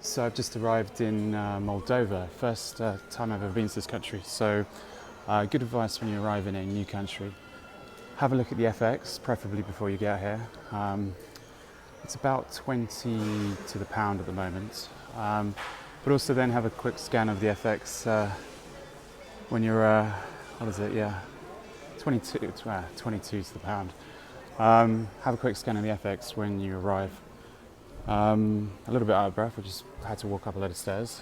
Right, so I've just arrived in Moldova. First time I've ever been to this country. So good advice when you arrive in a new country. Have a look at the FX, preferably before you get here. It's about 20 to the pound at the moment. But also then have a quick scan of the FX when you're, what is it, yeah, 22 to the pound. Have a quick scan of the FX when you arrive. A little bit out of breath, I just had to walk up a lot of stairs,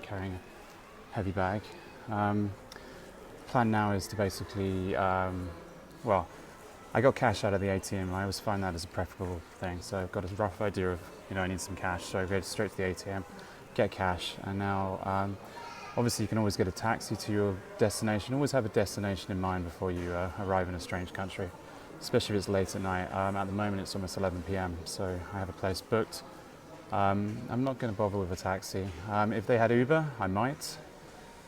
carrying a heavy bag. Plan now is to basically, well, I got cash out of the ATM. I always find that as a preferable thing. So I've got a rough idea of, I need some cash. So I go straight to the ATM, get cash, and now, obviously you can always get a taxi to your destination. Always have a destination in mind before you arrive in a strange country, especially if it's late at night. At the moment it's almost 11 p.m, so I have a place booked. I'm not going to bother with a taxi. If they had Uber, I might.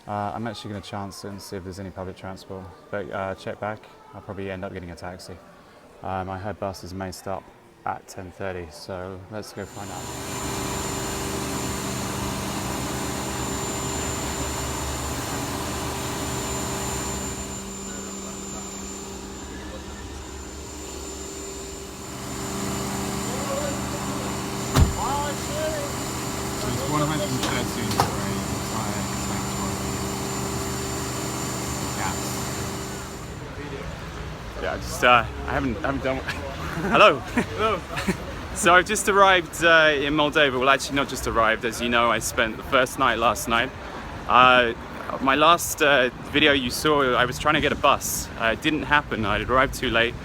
I'm actually going to chance it and see if there's any public transport, but check back, I'll probably end up getting a taxi. I heard buses may stop at 10:30, so let's go find out. I haven't done. Hello. Hello. So I've just arrived in Moldova. Well, actually, not just arrived. As you know, I spent the first night last night. My last video you saw, I was trying to get a bus. It didn't happen. I had arrived too late,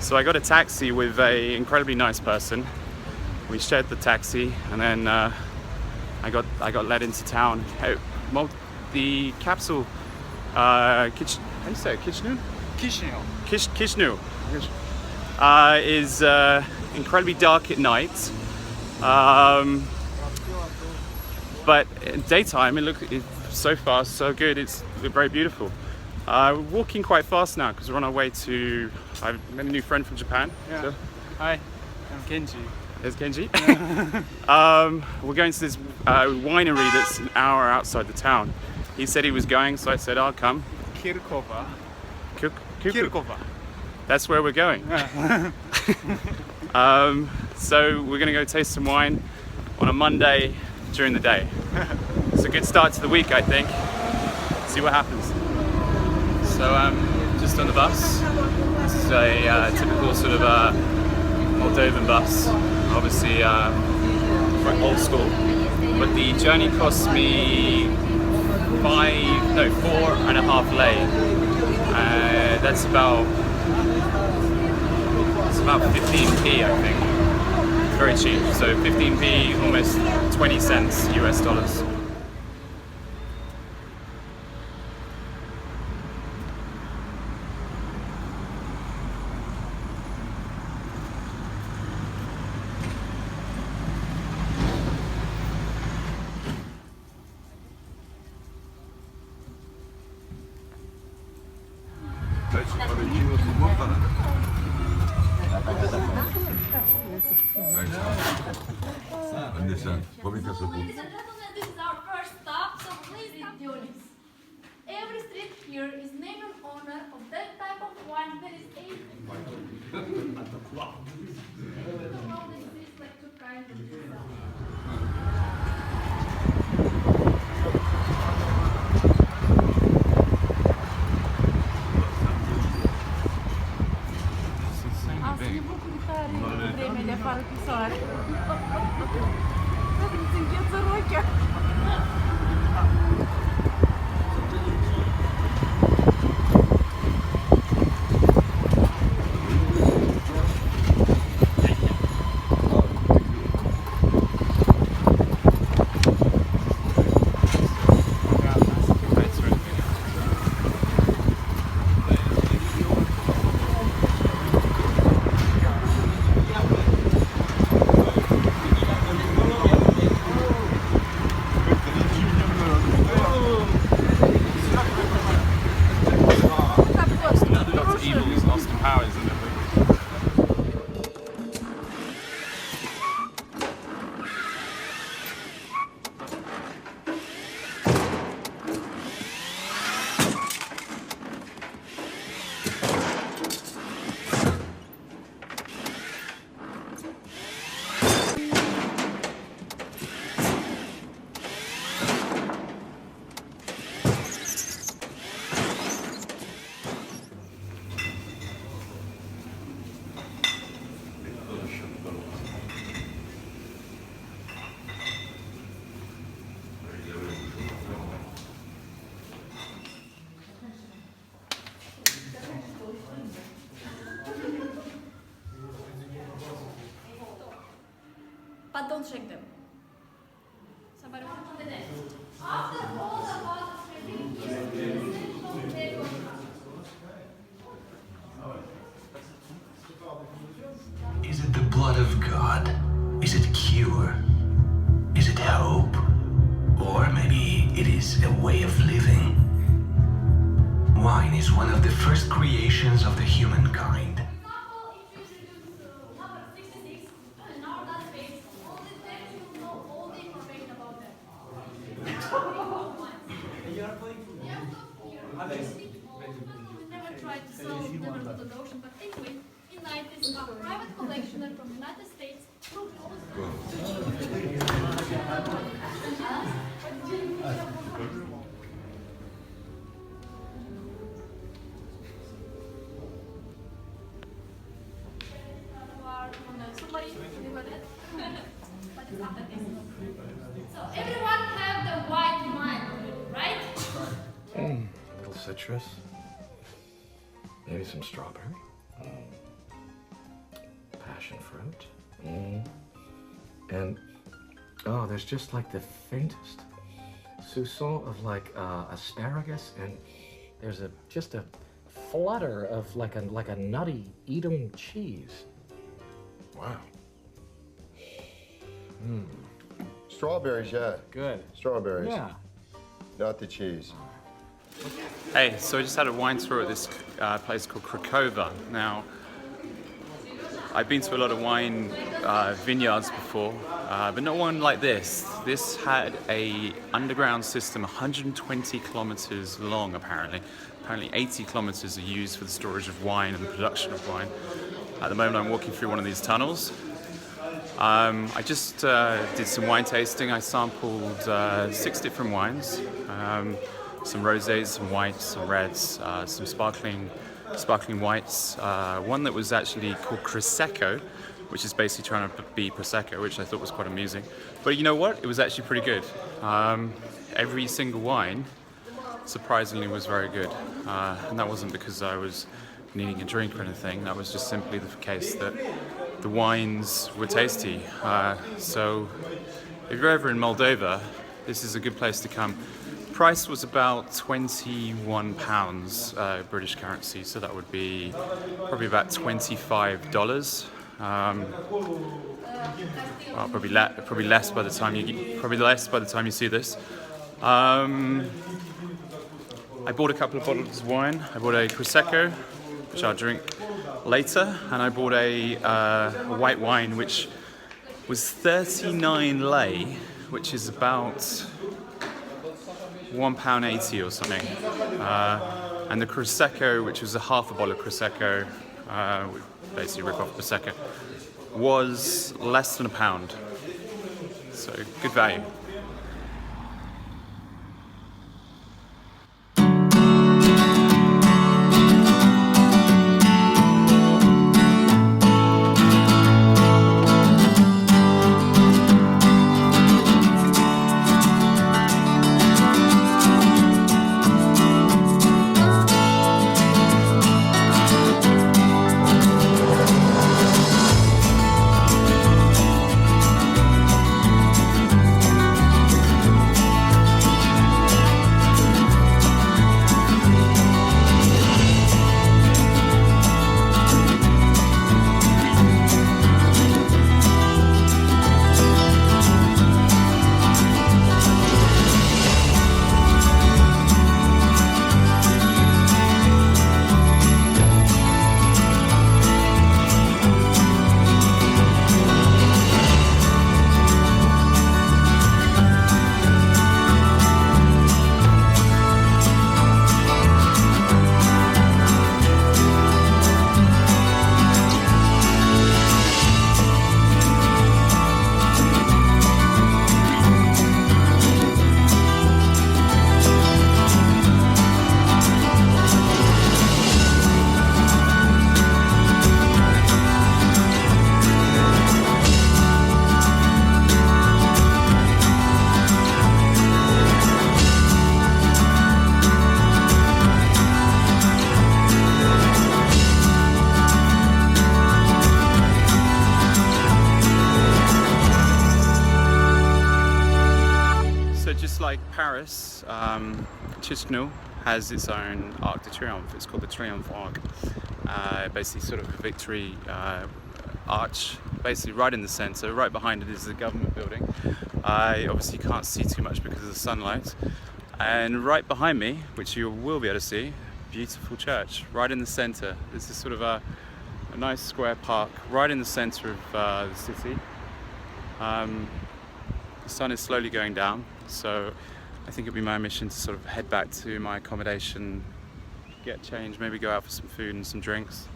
so I got a taxi with an incredibly nice person. We shared the taxi, and then I got led into town. The capital, how do you say it? Chisinau? Chisinau is incredibly dark at night, but in daytime it's so far so good. It's very beautiful. We're walking quite fast now because we're on our way to. I've met a new friend from Japan. Yeah. So. Hi, I'm Kenji. There's Kenji. Yeah. We're going to this winery that's an hour outside the town. He said he was going, so I said I'll come. Kirkova. Kirkova. That's where we're going. Yeah. So we're going to go taste some wine on a Monday during the day. It's a good start to the week, I think. See what happens. So just on the bus. This is a typical sort of Moldovan bus. Obviously old school. But the journey cost me 4.5 lei. That's about 15p, I think. Very cheap. So 15p, almost 20 cents US dollars. Ladies and gentlemen, this is our first stop, so please enjoy this. Every street here is named in honor of that type of wine that is aged. Well, this is like two kinds of Vremele afară cu soare. Îți îngheță rochea. don't check them. Somebody want to put the next. After all the bottles were being used, the essential they were Is it the blood of God? Is it cure? Is it hope? Or maybe it is a way of living? Wine is one of the first creations of the humankind. For example, if you introduce number 66 in our database, only then you know all the information about them. We never tried to sell, never put the ocean, but anyway, in 90s, a private collectioner from the United States proved So everyone have the white wine, right? A little citrus. Maybe some strawberry. Passion fruit. And, oh, there's just like the faintest soupçon of like asparagus, and there's just a flutter of like a nutty Edam cheese. Wow. Strawberries, yeah. Good. Strawberries. Yeah. Not the cheese. Hey, so I just had a wine tour at this place called Krakova. Now, I've been to a lot of wine vineyards before, but not one like this. This had a underground system 120 kilometers long, apparently. Apparently 80 kilometers are used for the storage of wine and the production of wine. At the moment, I'm walking through one of these tunnels. I just did some wine tasting. I sampled 6 different wines. Some rosés, some whites, some reds, some sparkling whites. One that was actually called Prosecco, which is basically trying to be Prosecco, which I thought was quite amusing. But you know what? It was actually pretty good. Every single wine, surprisingly, was very good. And that wasn't because I was needing a drink or anything. That was just simply the case that the wines were tasty. So if you're ever in Moldova, this is a good place to come. Price was about £21 British currency, so that would be probably about $25. Well, probably less by the time you see this. I bought a couple of bottles of wine. I bought a Prosecco, which I'll drink later, and I bought a white wine, which was 39 lei, which is about £1.80 or something. And the Prosecco, which was a half a bottle of Prosecco, basically rip off Prosecco, was less than £1. So good value. Paris, Chisinau has its own Arc de Triomphe. It's called the Triomphe Arc. Basically sort of a victory arch, basically right in the centre. Right behind it is the government building. I obviously can't see too much because of the sunlight. And right behind me, which you will be able to see, beautiful church, right in the centre. This is sort of a nice square park, right in the centre of the city. The sun is slowly going down, so I think it'll be my mission to sort of head back to my accommodation, get changed, maybe go out for some food and some drinks,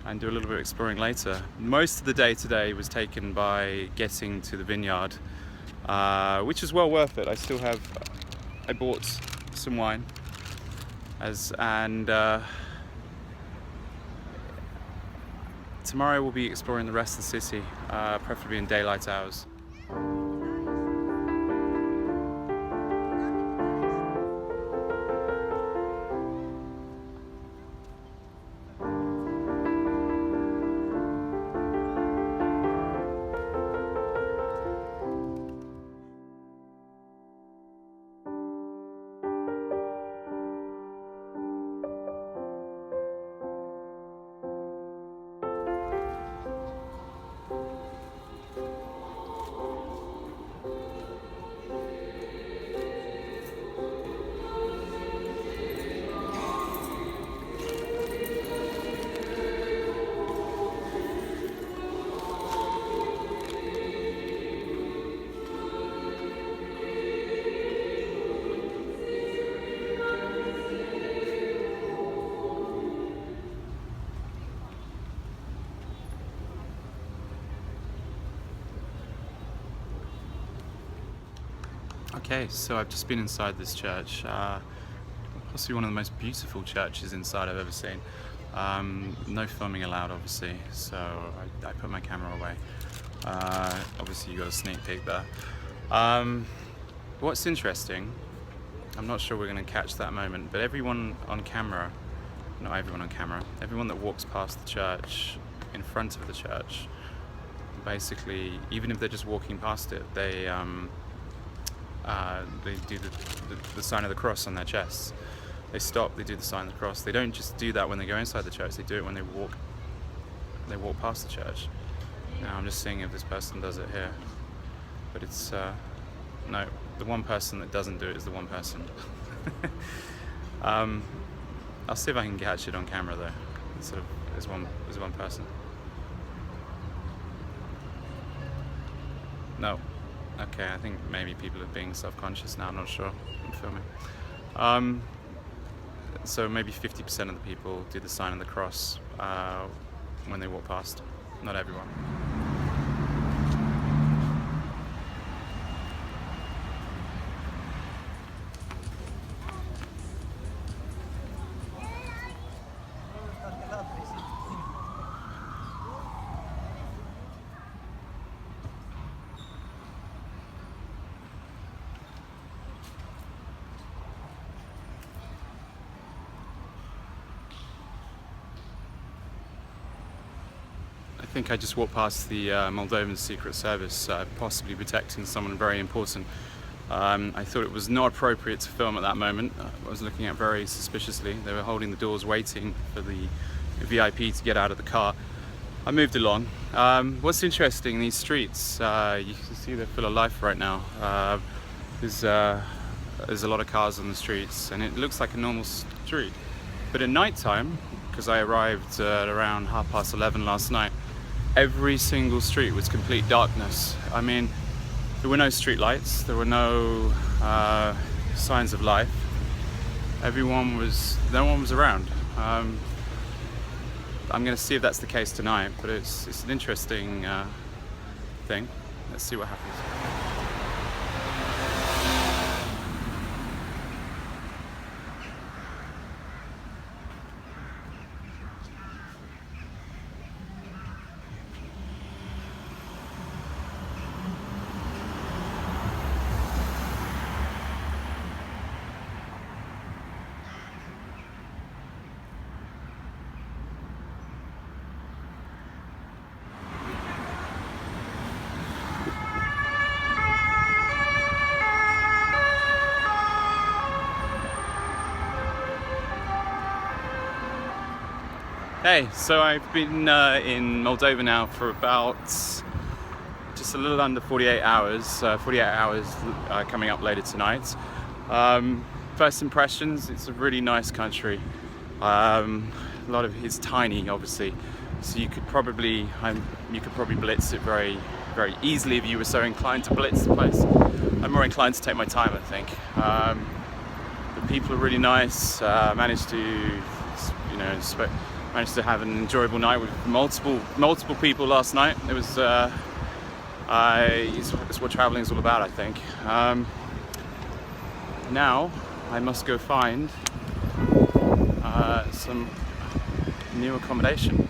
and do a little bit of exploring later. Most of the day today was taken by getting to the vineyard, which is well worth it. I bought some wine, and tomorrow we'll be exploring the rest of the city, preferably in daylight hours. Okay, so I've just been inside this church, possibly one of the most beautiful churches inside I've ever seen. No filming allowed, obviously, so I put my camera away. Obviously you got a sneak peek there. What's interesting, I'm not sure we're going to catch that moment, but everyone on camera, not everyone on camera, everyone that walks past the church, in front of the church, basically, even if they're just walking past it, they do the sign of the cross on their chests. They stop, they do the sign of the cross. They don't just do that when they go inside the church, they do it when they walk past the church. Now I'm just seeing if this person does it here. But it's, no, the one person that doesn't do it is the one person. I'll see if I can catch it on camera though. It's sort of, there's one person. No. Okay, I think maybe people are being self-conscious now, I'm not sure. I'm filming. So maybe 50% of the people do the sign of the cross when they walk past. Not everyone. I think I just walked past the Moldovan Secret Service, possibly protecting someone very important. I thought it was not appropriate to film at that moment. I was looking at very suspiciously. They were holding the doors waiting for the VIP to get out of the car. I moved along. What's interesting, these streets, you can see they're full of life right now. There's a lot of cars on the streets and it looks like a normal street. But at night time, because I arrived at around 11:30 last night, every single street was complete darkness. I mean, there were no street lights, there were no signs of life. No one was around. I'm going to see if that's the case tonight, but it's an interesting thing. Let's see what happens. Hey, so I've been in Moldova now for about just a little under 48 hours. 48 hours coming up later tonight. First impressions, it's a really nice country. It's tiny, obviously, so you could probably blitz it very, very easily if you were so inclined to blitz the place. I'm more inclined to take my time, I think. The people are really nice. Managed to have an enjoyable night with multiple people last night. It was it's what traveling is all about, I think. Now I must go find some new accommodation.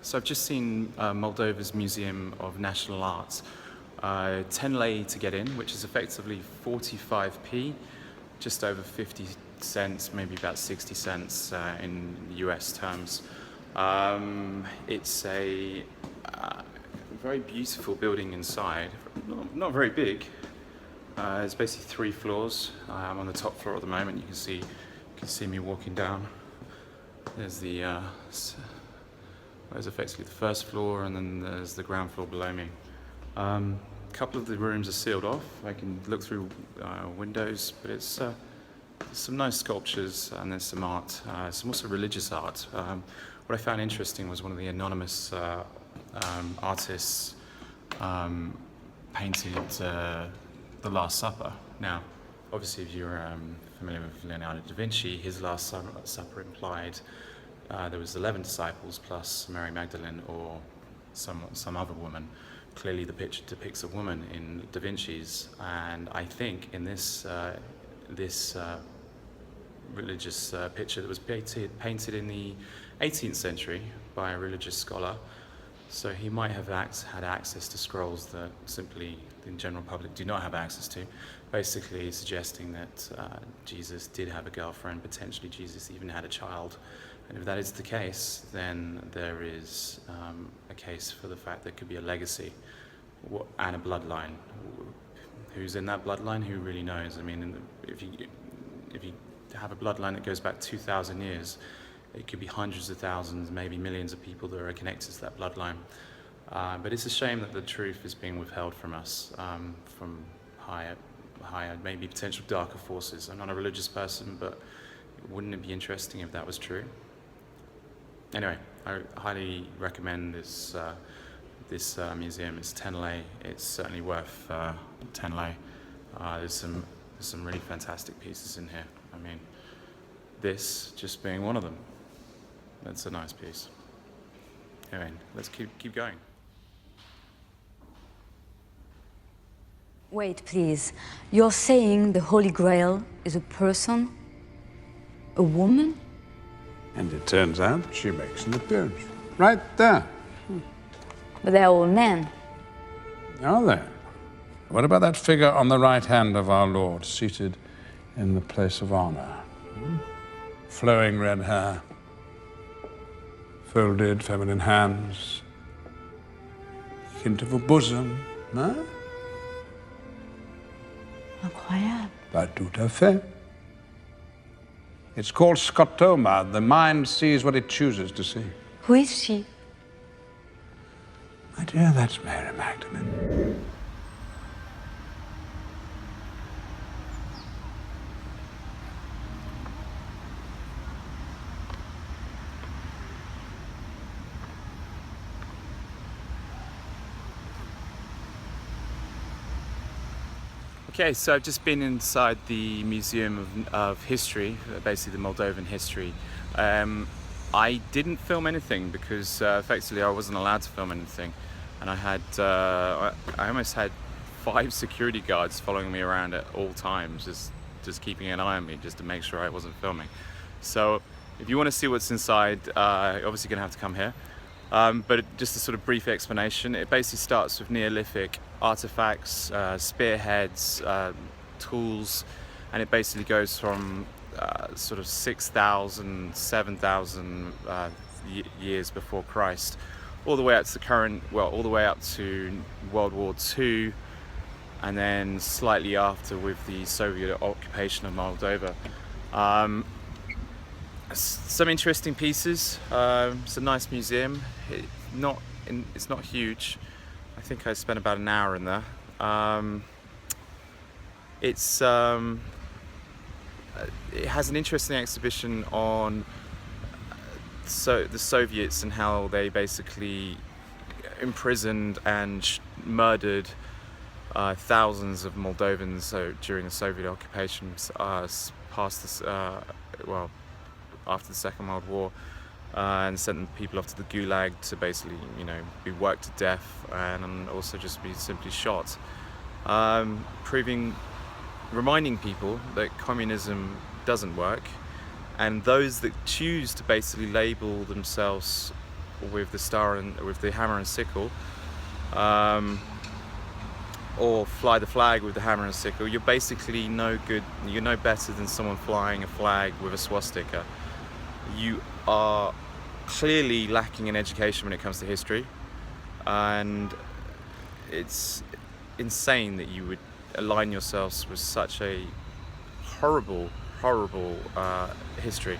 So I've just seen Moldova's Museum of National Art. 10 lei to get in, which is effectively 45p, just over 50 cents, maybe about 60 cents in US terms. It's a very beautiful building inside, not very big. It's basically 3 floors. I'm on the top floor at the moment. You can see me walking down. There's there's effectively the first floor, and then there's the ground floor below me. A couple of the rooms are sealed off. I can look through windows, but it's some nice sculptures, and there's some art, some also religious art. What I found interesting was one of the anonymous artists painted the Last Supper. Now, obviously, if you're familiar with Leonardo da Vinci, his Last Supper implied there was 11 disciples plus Mary Magdalene or some other woman. Clearly the picture depicts a woman in Da Vinci's, and I think in this religious picture that was painted in the 18th century by a religious scholar, so he might have had access to scrolls that simply the general public do not have access to, basically suggesting that Jesus did have a girlfriend, potentially Jesus even had a child. And if that is the case, then there is a case for the fact there could be a legacy and a bloodline. Who's in that bloodline? Who really knows? I mean, if you have a bloodline that goes back 2,000 years, it could be hundreds of thousands, maybe millions of people that are connected to that bloodline. But it's a shame that the truth is being withheld from us, from higher, maybe potential darker forces. I'm not a religious person, but wouldn't it be interesting if that was true? Anyway, I highly recommend this museum. It's 10 lei. It's certainly worth 10 lei. There's some really fantastic pieces in here. I mean, this just being one of them. That's a nice piece. Anyway, let's keep going. Wait, please. You're saying the Holy Grail is a person? A woman? And it turns out she makes an appearance. Right there. But they're all men. Are they? What about that figure on the right hand of our Lord, seated in the place of honor? Flowing red hair, folded feminine hands, hint of a bosom, no? Incroyable. Pas tout à fait. It's called scotoma. The mind sees what it chooses to see. Who is she? My dear, that's Mary Magdalene. Okay, so I've just been inside the Museum of History, basically the Moldovan history. I didn't film anything because effectively I wasn't allowed to film anything, and I almost had 5 security guards following me around at all times, just keeping an eye on me just to make sure I wasn't filming. So if you want to see what's inside, you're obviously going to have to come here. But just a sort of brief explanation, it basically starts with Neolithic artifacts, spearheads, tools, and it basically goes from sort of 6,000, 7,000 years before Christ, all the way up to the current, well, all the way up to World War II, and then slightly after with the Soviet occupation of Moldova. Some interesting pieces. It's a nice museum. It's not huge. I think I spent about an hour in there. It has an interesting exhibition on the Soviets and how they basically imprisoned and murdered thousands of Moldovans during the Soviet occupation past this, after the Second World War, and sent people off to the Gulag to basically, be worked to death and also just be simply shot. Reminding people that communism doesn't work, and those that choose to basically label themselves with the star and with the hammer and sickle, or fly the flag with the hammer and sickle, you're basically no good. You're no better than someone flying a flag with a swastika. You are clearly lacking in education when it comes to history, and it's insane that you would align yourselves with such a horrible history.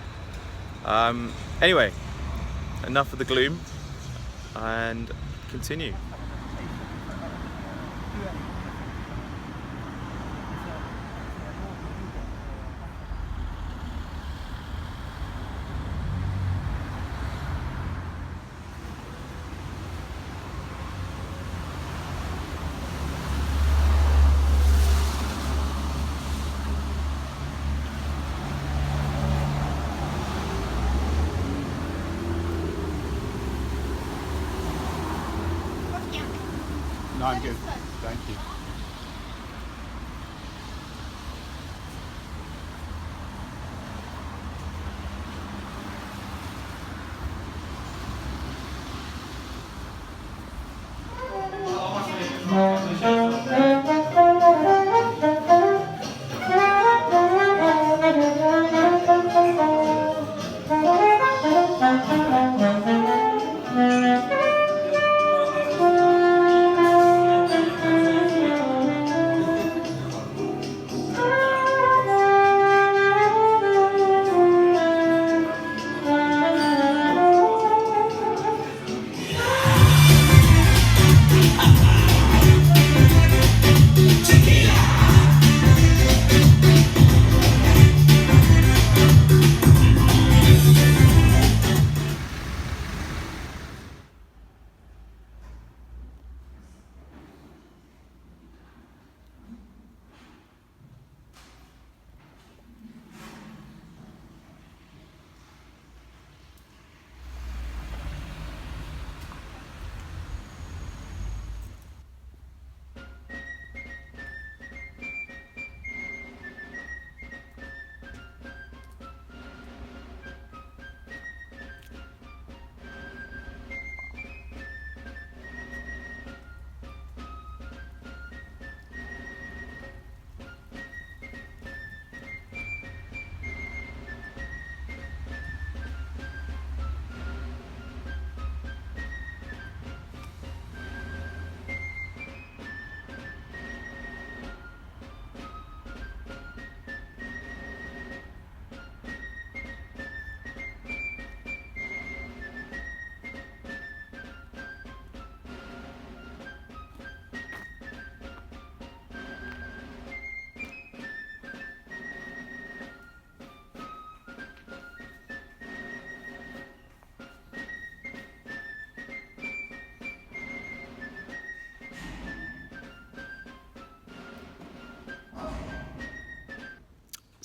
Anyway, enough of the gloom, and continue. No, I'm good. Thank you.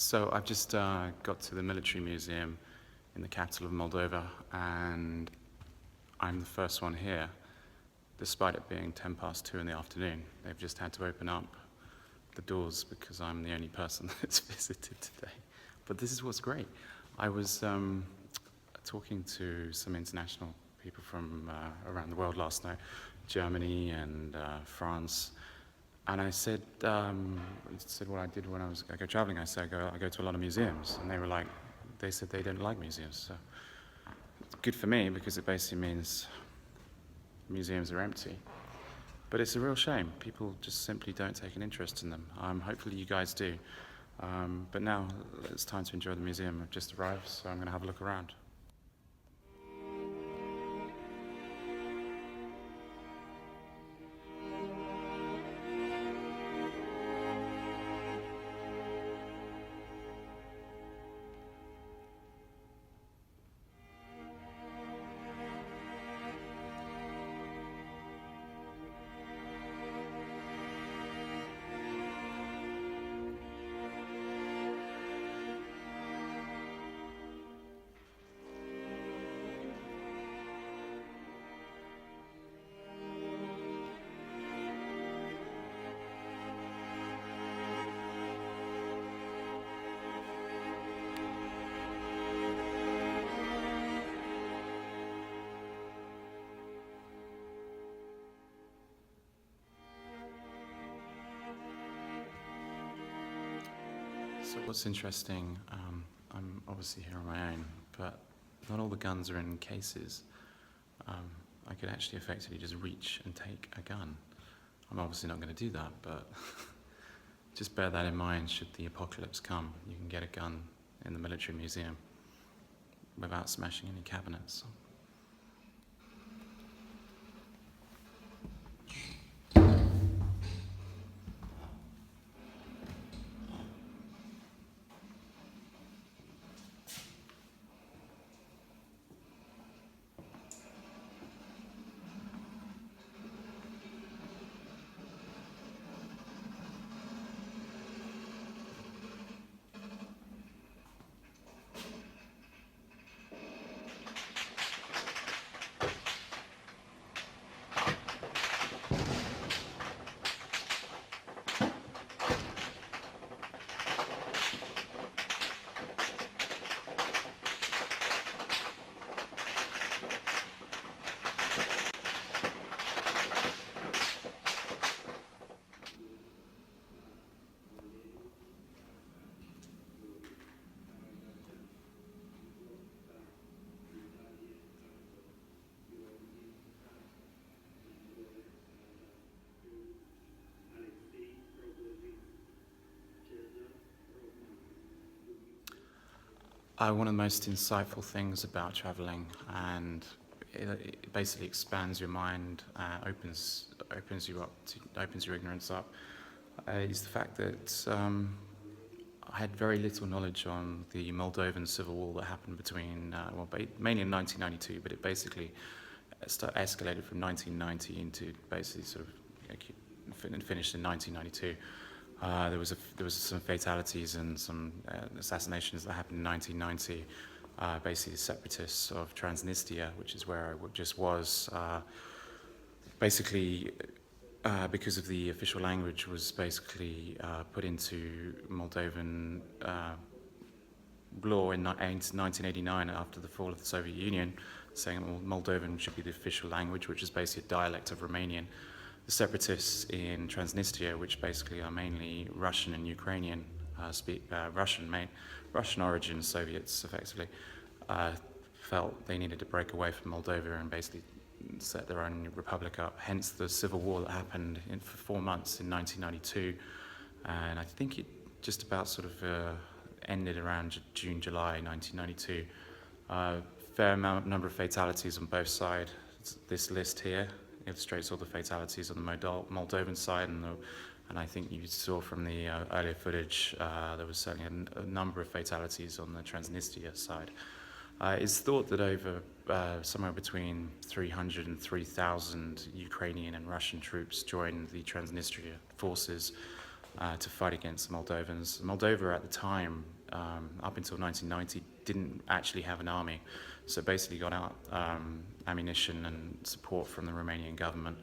So I've just got to the military museum in the capital of Moldova, and I'm the first one here, despite it being 2:10 in the afternoon. They've just had to open up the doors because I'm the only person that's visited today. But this is what's great. I was talking to some international people from around the world last night, Germany and France, and I said what I did when I go traveling. I said I go to a lot of museums, and they said they don't like museums. So it's good for me because it basically means museums are empty. But it's a real shame. People just simply don't take an interest in them. Hopefully you guys do. But now it's time to enjoy the museum. I've just arrived, so I'm going to have a look around. So what's interesting, I'm obviously here on my own, but not all the guns are in cases. I could actually effectively just reach and take a gun. I'm obviously not going to do that, but just bear that in mind should the apocalypse come. You can get a gun in the military museum without smashing any cabinets. One of the most insightful things about traveling, and it basically expands your mind, opens your ignorance up, is the fact that I had very little knowledge on the Moldovan civil war that happened between, mainly in 1992, but it basically escalated from 1990 into basically sort of finished in 1992. There was some fatalities and some assassinations that happened in 1990. Basically, the separatists of Transnistria, which is where I just was, basically because of the official language was basically put into Moldovan law in 1989 after the fall of the Soviet Union, saying Moldovan should be the official language, which is basically a dialect of Romanian. The separatists in Transnistria, which basically are mainly Russian and Ukrainian, Russian origin Soviets, effectively, felt they needed to break away from Moldova and basically set their own republic up. Hence the civil war that happened for 4 months in 1992, and I think it just about sort of ended around June, July 1992. Fair number of fatalities on both sides. This list here illustrates all the fatalities on the Moldovan side, and I think you saw from the earlier footage there was certainly a number of fatalities on the Transnistria side. It's thought that over somewhere between 300 and 3,000 Ukrainian and Russian troops joined the Transnistria forces to fight against the Moldovans. Moldova at the time up until 1990, didn't actually have an army. So basically got out ammunition and support from the Romanian government.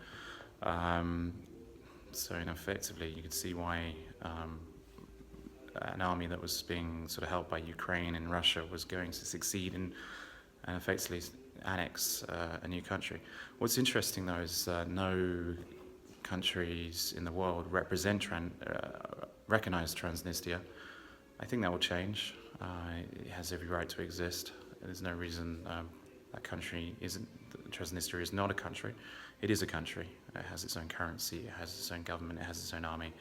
So effectively, you could see why an army that was being sort of held by Ukraine and Russia was going to succeed and effectively annex a new country. What's interesting though is no countries in the world recognize Transnistria. I think that will change. It has every right to exist. There's no reason Transnistria is not a country. It is a country. It has its own currency, it has its own government, it has its own army.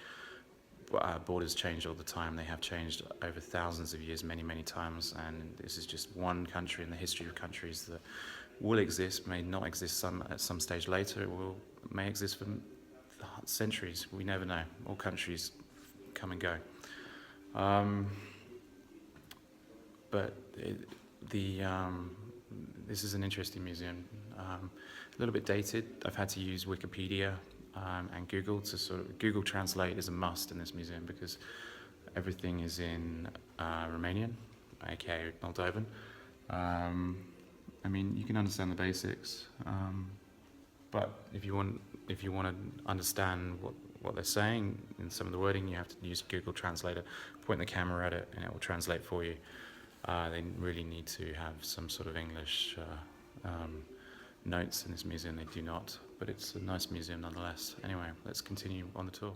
Borders change all the time. They have changed over thousands of years, many, many times, and this is just one country in the history of countries that will exist, may not exist at some stage later. It may exist for centuries. We never know. All countries come and go. This is an interesting museum. A little bit dated. I've had to use Wikipedia and Google to Google Translate is a must in this museum because everything is in Romanian, aka Moldovan. I mean, you can understand the basics, but if you want to understand what they're saying in some of the wording, you have to use Google Translator, point the camera at it, and it will translate for you. They really need to have some sort of English notes in this museum. They do not, but it's a nice museum nonetheless. Anyway, let's continue on the tour.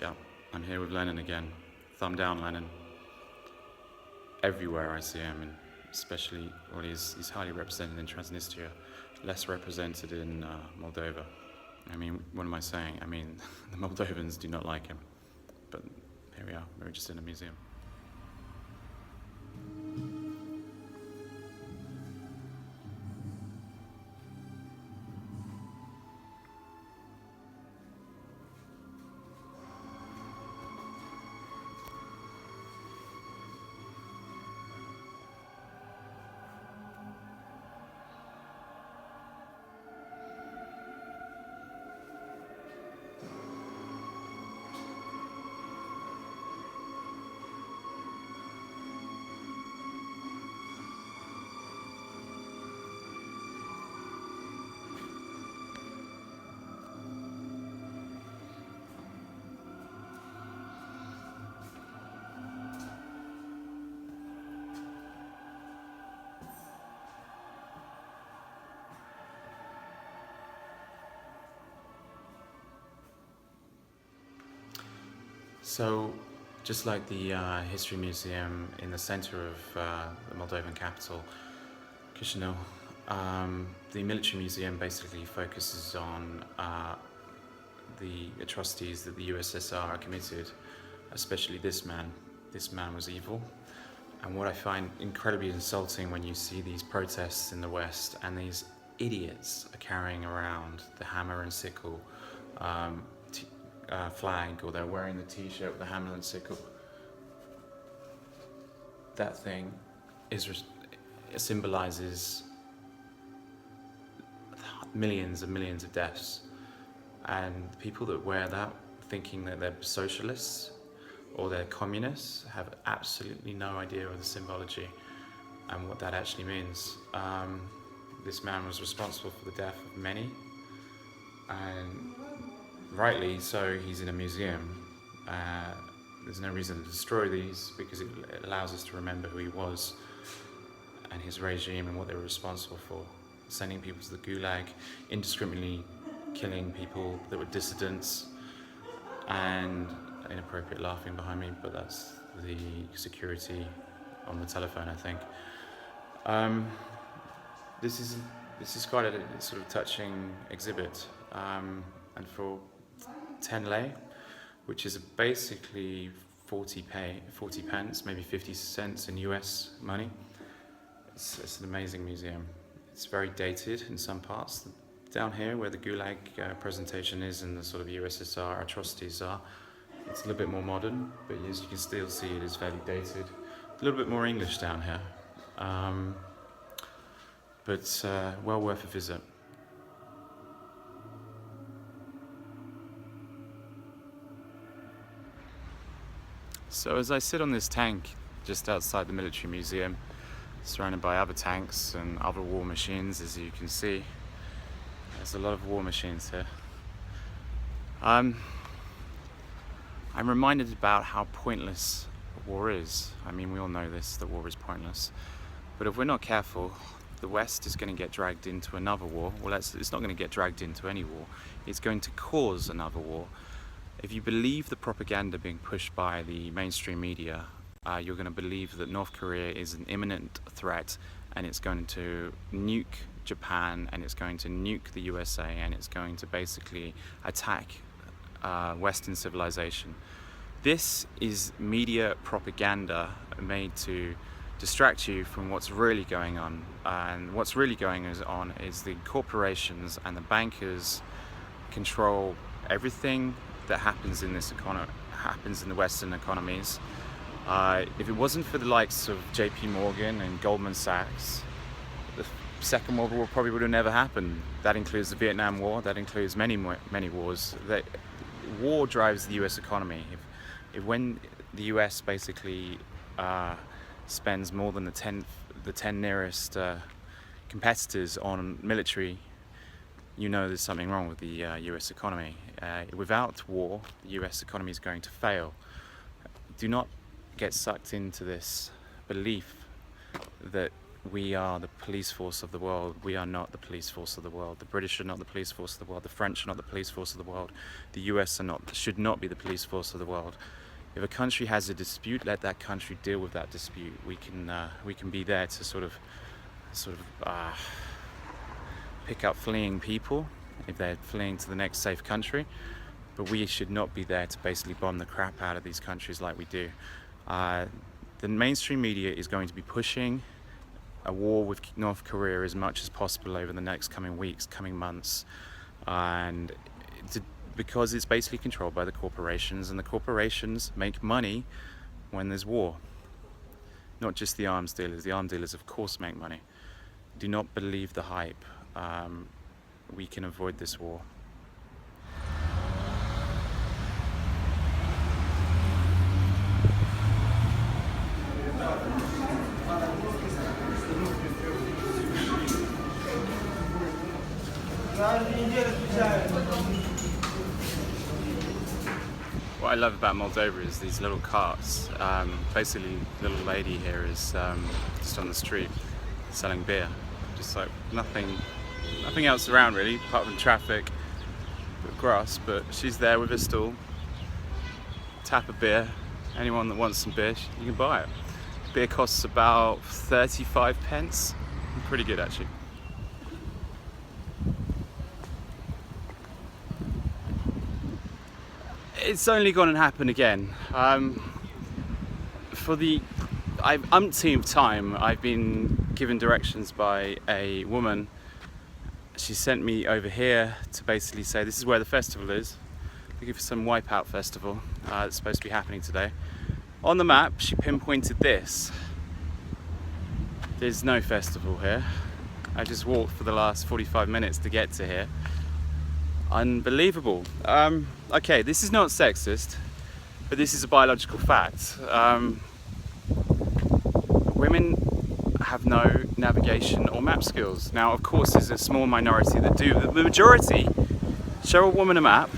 Yeah, I'm here with Lenin again. Thumb down, Lenin. Everywhere I see him, and especially, well, he's highly represented in Transnistria, less represented in Moldova. I mean, what am I saying? I mean, the Moldovans do not like him. But here we are, we're just in a museum. So, just like the History Museum in the center of the Moldovan capital, Chisinau, the Military Museum basically focuses on the atrocities that the USSR committed, especially this man. This man was evil. And what I find incredibly insulting when you see these protests in the West and these idiots are carrying around the hammer and sickle flag, or they're wearing the t-shirt with the hammer and sickle. That thing it symbolizes millions and millions of deaths, and people that wear that thinking that they're socialists or they're communists have absolutely no idea of the symbology and what that actually means. This man was responsible for the death of many, and rightly so, he's in a museum. There's no reason to destroy these because it allows us to remember who he was and his regime and what they were responsible for. Sending people to the gulag, indiscriminately killing people that were dissidents, and inappropriate laughing behind me, but that's the security on the telephone, I think. This is quite a sort of touching exhibit, and for 10 lei, which is basically 40 pence, maybe 50 cents in US money. It's an amazing museum. It's very dated in some parts. Down here, where the Gulag presentation is and the sort of USSR atrocities are, it's a little bit more modern, but as you can still see, it is fairly dated. A little bit more English down here, but well worth a visit. So as I sit on this tank just outside the military museum, surrounded by other tanks and other war machines, as you can see, there's a lot of war machines here. I'm reminded about how pointless war is. I mean, we all know this, that war is pointless. But if we're not careful, the West is going to get dragged into another war. Well, it's not going to get dragged into any war. It's going to cause another war. If you believe the propaganda being pushed by the mainstream media, you're going to believe that North Korea is an imminent threat, and it's going to nuke Japan, and it's going to nuke the USA, and it's going to basically attack Western civilization. This is media propaganda made to distract you from what's really going on. And what's really going on is the corporations and the bankers control everything that happens in this economy, happens in the Western economies. If it wasn't for the likes of JP Morgan and Goldman Sachs, the Second World War probably would have never happened. That includes the Vietnam War, that includes many wars. War drives the US economy. When the US basically spends more than the 10 nearest competitors on military, you know there's something wrong with the US economy. Without war, the US economy is going to fail. Do not get sucked into this belief that we are the police force of the world. We are not the police force of the world. The British are not the police force of the world. The French are not the police force of the world. The US should not be the police force of the world. If a country has a dispute, let that country deal with that dispute. We can be there to sort of pick up fleeing people if they're fleeing to the next safe country, but we should not be there to basically bomb the crap out of these countries like we do. The mainstream media is going to be pushing a war with North Korea as much as possible over the next coming weeks, coming months, and because it's basically controlled by the corporations, and the corporations make money when there's war. Not just the arms dealers. The arms dealers, of course, make money. Do not believe the hype. We can avoid this war. What I love about Moldova is these little carts. Basically, the little lady here is just on the street selling beer. Just like nothing else around really, apart from traffic, grass. But she's there with her stall. Tap of beer. Anyone that wants some beer, you can buy it. Beer costs about 35 pence. Pretty good actually. It's only going to happen again. For the umpteenth time, I've been given directions by a woman. She sent me over here to basically say this is where the festival is. Looking for some Wipeout festival that's supposed to be happening today. On the map, she pinpointed this. There's no festival here. I just walked for the last 45 minutes to get to here. Unbelievable. Okay, this is not sexist, but this is a biological fact. Women have no navigation or map skills. Now, of course, there's a small minority that do. The majority, show a woman a map,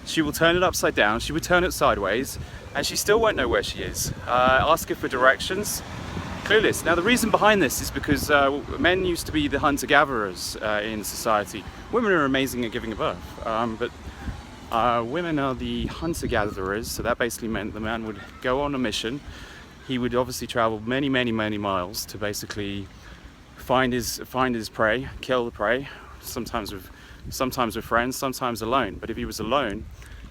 she will turn it upside down, she would turn it sideways, and she still won't know where she is. Ask her for directions. Clueless. Now, the reason behind this is because men used to be the hunter-gatherers in society. Women are amazing at giving birth, but women are the hunter-gatherers, so that basically meant the man would go on a mission. He would obviously travel many miles to basically find his prey, kill the prey, sometimes with friends, sometimes alone. But if he was alone,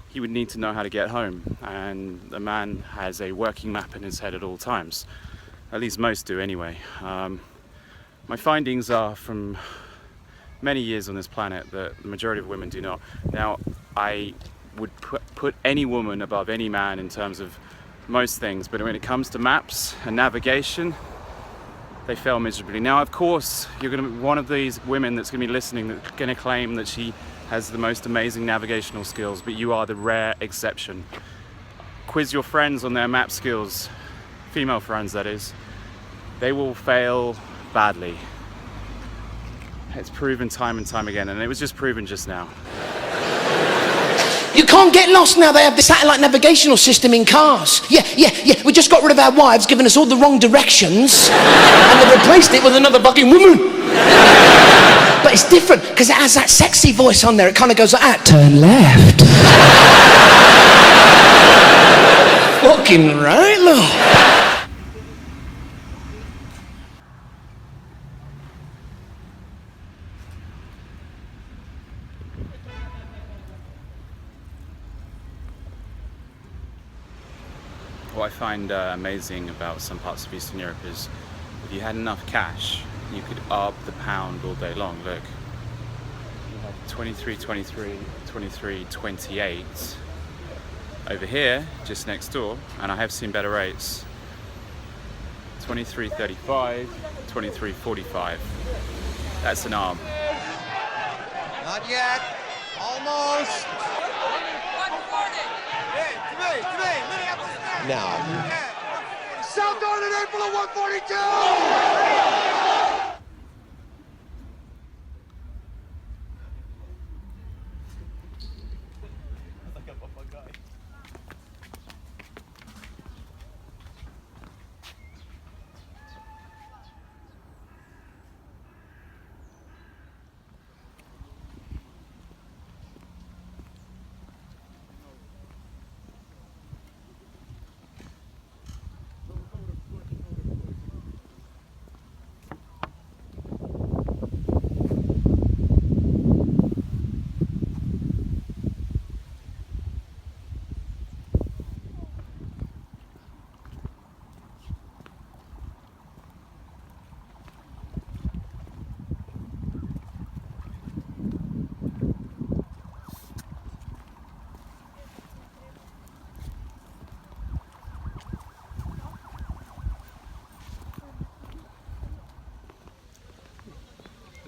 he would need to know how to get home, and the man has a working map in his head at all times. At least most do anyway. My findings are from many years on this planet that the majority of women do not. Now, I would put any woman above any man in terms of most things, but when it comes to maps and navigation, they fail miserably. Now, of course, you're going to be one of these women that's going to be listening that's going to claim that she has the most amazing navigational skills, but you are the rare exception. Quiz your friends on their map skills, female friends that is. They will fail badly. It's proven time and time again, and it was just proven just now. You can't get lost now. They have the satellite navigational system in cars. Yeah. We just got rid of our wives, giving us all the wrong directions, and they replaced it with another fucking woman. But it's different because it has that sexy voice on there. It kind of goes like that. Turn left. Fucking right, look. What I find amazing about some parts of Eastern Europe is if you had enough cash, you could arb the pound all day long. Look, you have 23.23, 23.28 over here, just next door, and I have seen better rates. 23.35, 23.45. That's an arb. Not yet. Almost. Now. South on in April of 142!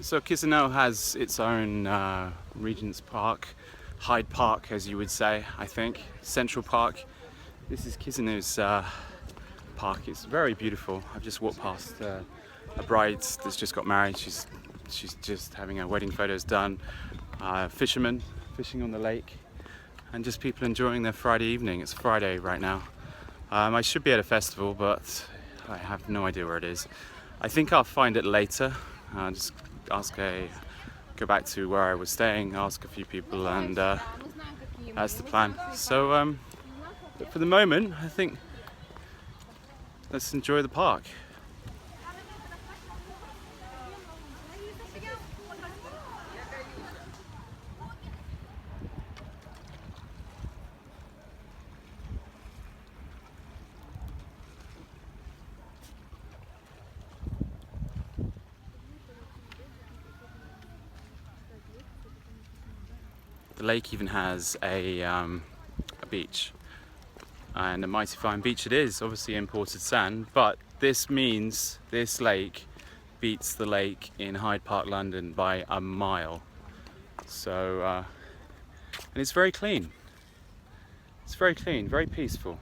So Chisinau has its own Regent's Park, Hyde Park as you would say, I think, Central Park. This is Chisinau's park. It's very beautiful. I've just walked past a bride that's just got married. She's just having her wedding photos done. Fishermen fishing on the lake, and just people enjoying their Friday evening. It's Friday right now. I should be at a festival, but I have no idea where it is. I think I'll find it later. Just go back to where I was staying, ask a few people, and that's the plan. So but for the moment, I think let's enjoy the park. The lake even has a beach, and a mighty fine beach it is, obviously imported sand, but this means this lake beats the lake in Hyde Park, London by a mile. So, and it's very clean. It's very clean, very peaceful.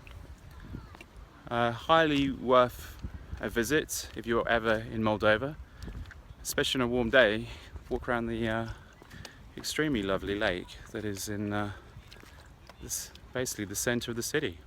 Highly worth a visit if you're ever in Moldova, especially on a warm day. Walk around the extremely lovely lake that is in this, basically the center of the city.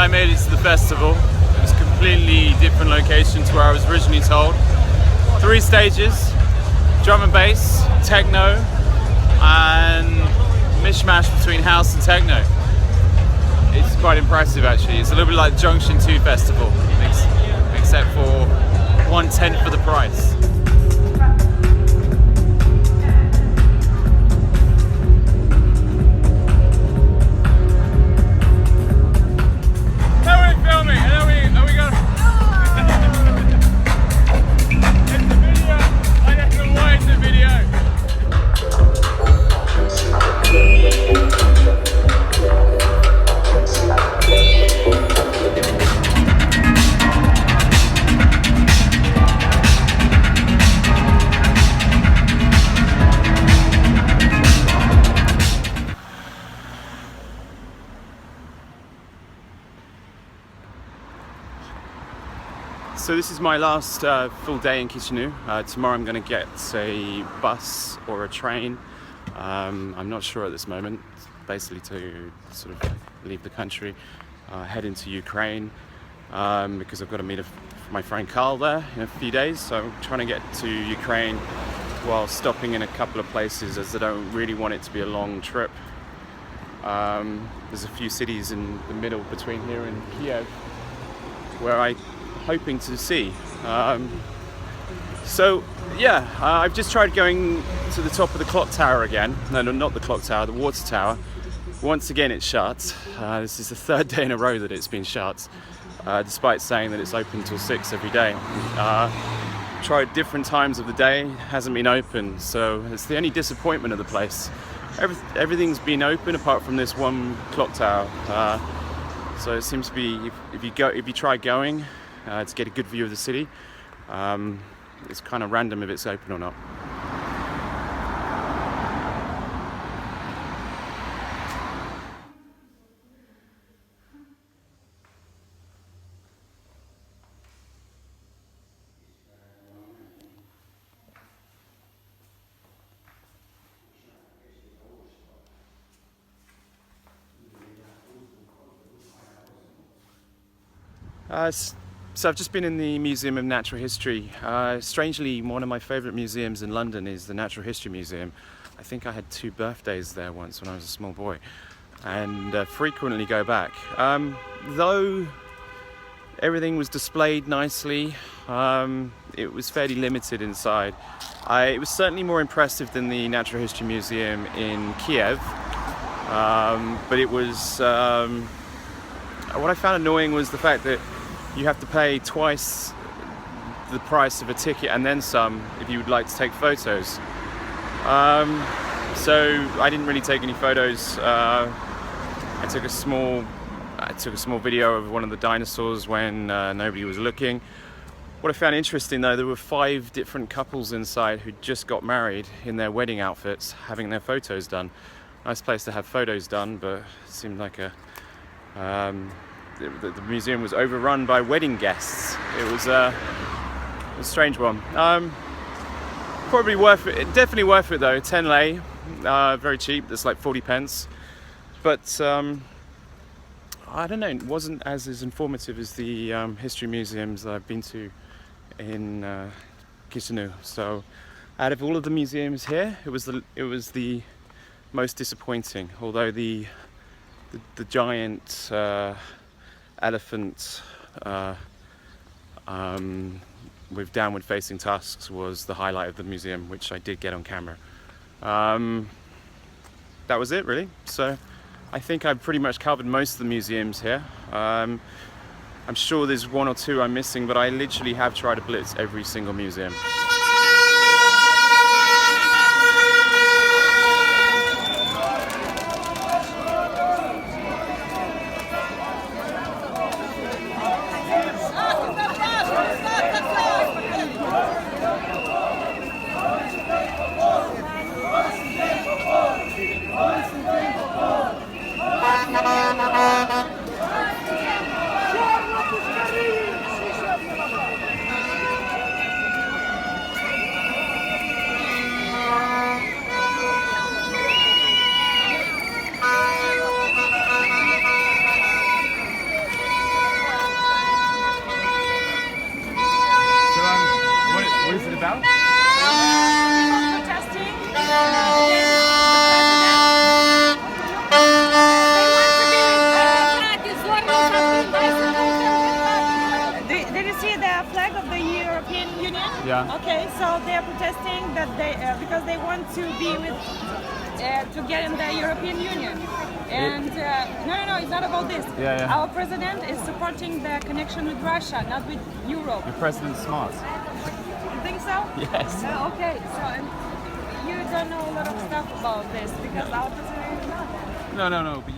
I made it to the festival. It was a completely different location to where I was originally told. 3 stages, drum and bass, techno, and mishmash between house and techno. It's quite impressive actually. It's a little bit like Junction 2 Festival, except for 1/10 of the price. So this is my last full day in Chisinau. Tomorrow I'm going to get a bus or a train. I'm not sure at this moment, basically to sort of leave the country, head into Ukraine, because I've got to meet my friend Carl there in a few days. So I'm trying to get to Ukraine while stopping in a couple of places, as I don't really want it to be a long trip. There's a few cities in the middle between here and Kiev where I'm hoping to see. So yeah, I've just tried going to the top of the clock tower again. No, not the clock tower, the water tower. Once again it's shut. This is the 3rd day in a row that it's been shut, despite saying that it's open till 6 every day. Tried different times of the day, hasn't been open, so it's the only disappointment of the place. Everything's been open apart from this one clock tower. So it seems to be, if you try going to get a good view of the city, it's kind of random if it's open or not. So I've just been in the Museum of Natural History. Strangely, one of my favourite museums in London is the Natural History Museum. I think I had 2 birthdays there once when I was a small boy, and frequently go back. Though everything was displayed nicely, it was fairly limited inside. It was certainly more impressive than the Natural History Museum in Kiev, but it was, what I found annoying was the fact that you have to pay twice the price of a ticket and then some if you would like to take photos. So I didn't really take any photos. I took a small video of one of the dinosaurs when nobody was looking. What I found interesting though, there were 5 different couples inside who just got married in their wedding outfits, having their photos done. Nice place to have photos done, but it seemed like the museum was overrun by wedding guests. It was a strange one. Probably worth it. Definitely worth it though. 10 lei, very cheap. That's like 40 pence. But I don't know. It wasn't as informative as the history museums that I've been to in Chisinau. So, out of all of the museums here, it was the most disappointing. Although the giant elephant with downward facing tusks was the highlight of the museum, which I did get on camera. That was it really. So I think I've pretty much covered most of the museums here. I'm sure there's 1 or 2 I'm missing, but I literally have tried to blitz every single museum. flag of the European Union. Yeah. Okay, so they are protesting that because they want to be with to get in the European Union. And no, it's not about this. Yeah. Our president is supporting the connection with Russia, not with Europe. Your president's smart. You think so? Yes. Okay, so you don't know a lot of stuff about this because our president is not there. No. But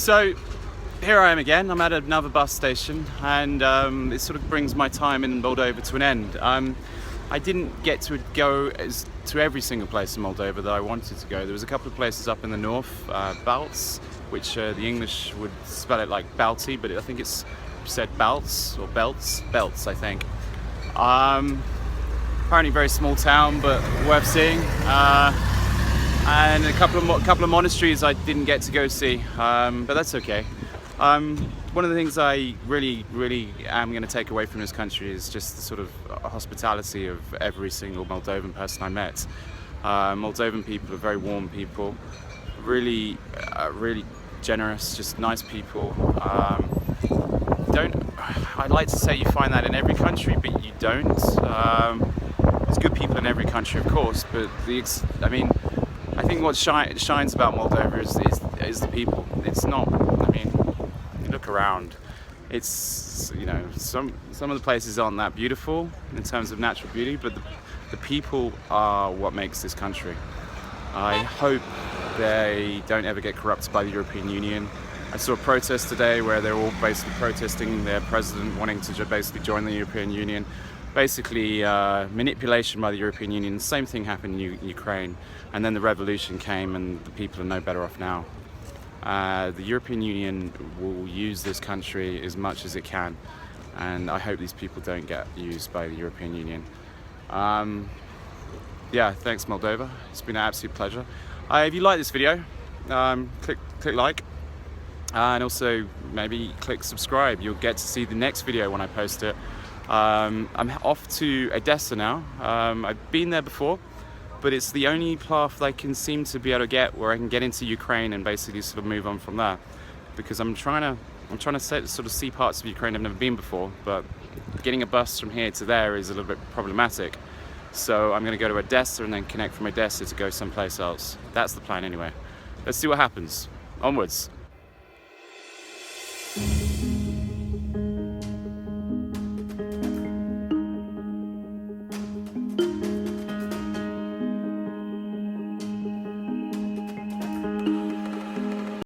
So here I am again. I'm at another bus station, and it sort of brings my time in Moldova to an end. I didn't get to go to every single place in Moldova that I wanted to go. There was a couple of places up in the north, Balts, which the English would spell it like Balti, but I think it's said Balts or Belts, I think. Apparently very small town, but worth seeing. And a couple of monasteries I didn't get to go see, but that's okay. One of the things I really am going to take away from this country is just the sort of hospitality of every single Moldovan person I met. Moldovan people are very warm people, really generous, just nice people. I'd like to say you find that in every country, but you don't. There's good people in every country, of course, but I think what shines about Moldova is the people. It's not. I mean, you look around. It's some of the places aren't that beautiful in terms of natural beauty, but the people are what makes this country. I hope they don't ever get corrupted by the European Union. I saw a protest today where they're all basically protesting their president wanting to basically join the European Union. Basically manipulation by the European Union. The same thing happened in Ukraine, and then the revolution came and the people are no better off now. The European Union will use this country as much as it can, and I hope these people don't get used by the European Union. Yeah, thanks Moldova. It's been an absolute pleasure. If you like this video, click like, and also maybe click subscribe. You'll get to see the next video when I post it. I'm off to Odessa now. I've been there before, but it's the only path I can seem to be able to get where I can get into Ukraine and basically sort of move on from there. Because I'm trying to sort of see parts of Ukraine I've never been before, but getting a bus from here to there is a little bit problematic. So I'm going to go to Odessa and then connect from Odessa to go someplace else. That's the plan anyway. Let's see what happens. Onwards.